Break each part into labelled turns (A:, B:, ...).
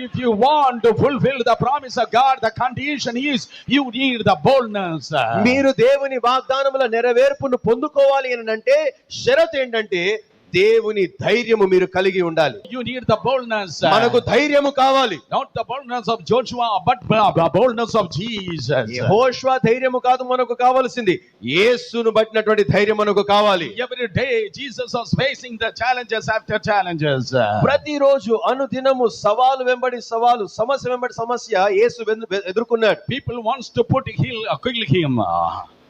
A: If you want to fulfill the promise of God, the condition is you need the boldness.
B: మీరు దేవుని వాగ్దానముల నెరవేర్పును పొందుకోవాలి అని అంటే షరతు ఏంటంటే దేవుని ధైర్యము మీరు కలిగి ఉండాలి.
A: You need the boldness.
B: మనకు ధైర్యము కావాలి.
A: Not the boldness of Joshua, but the boldness of Jesus.
B: యెహోషువ ధైర్యము కాదు మనకు కావాల్సింది, యేసును బట్టినటువంటి ధైర్యం మనకు కావాలి.
A: Every day Jesus was facing the challenges after challenges.
B: ప్రతిరోజు అనుదినము సవాలు వెంబడి సవాలు, సమస్య వెంబడి సమస్య యేసు ఎదుర్కొన్నాడు.
A: People wants to kill him.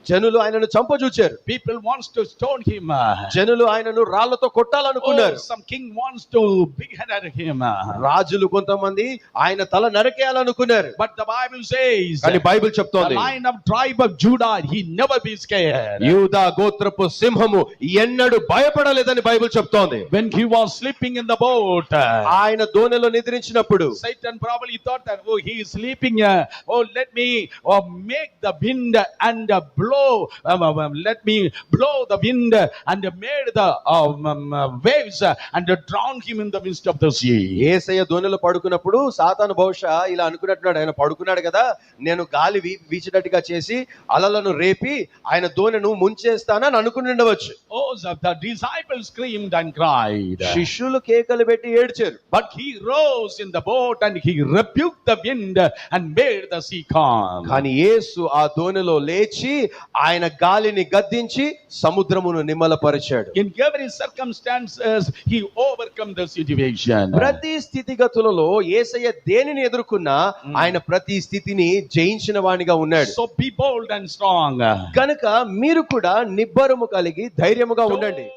B: జనులు ఆయనను చంపజూచారు.
A: People wants to stone him.
B: జనులు ఆయనను రాళ్లతో కొట్టాలనుకున్నారు.
A: Some king wants to behead him.
B: రాజులు కొంతమంది ఆయన తల నరికేయాలనుకున్నారు.
A: But the Bible says,
B: కానీ బైబిల్
A: the
B: చెప్తోంది,
A: Lion of tribe of Judah, he never be scared.
B: యూదా గోత్రపు సింహము ఎన్నడూ భయపడలేదని బైబిల్ చెప్తోంది.
A: When he was sleeping in the boat,
B: ఆయన దోణిలో నిద్రించినప్పుడు
A: Satan probably thought that, oh, he is sleeping. Let me make the wind and blow. Let me blow the wind and made the waves and drown him in the midst of the sea.
B: యేసయ్య దోణిలో పడుకున్నప్పుడు సాతాను బహుశా ఇలా అనుకున్నట్టున్నాడు, ఆయన పడుకున్నాడు కదా, నేను గాలి వీచినట్టుగా చేసి అలలను రేపి ఆయన దోణిను ముంచేస్తానని అనుకుని ఉండవచ్చు.
A: Oh, the disciples screamed and cried.
B: శిష్యులు కేకలు పెట్టి ఏడ్చారు.
A: But he rose in the boat and he rebuked the wind and made the sea calm.
B: కానీ యేసు ఆ దోణిలో లేచి ఆయన గాలిని గద్దించి సముద్రమును నిమ్మలపరిచాడు.
A: In every circumstances he overcome the situation.
B: ప్రతి స్థితిగతులలో యేసయ్య దేనిని ఎదుర్కొన్నా ఆయన ప్రతి స్థితిని జయించిన వానిగా ఉన్నాడు.
A: So be bold and strong.
B: కనుక మీరు కూడా నిబ్బరము కలిగి ధైర్యముగా ఉండండి.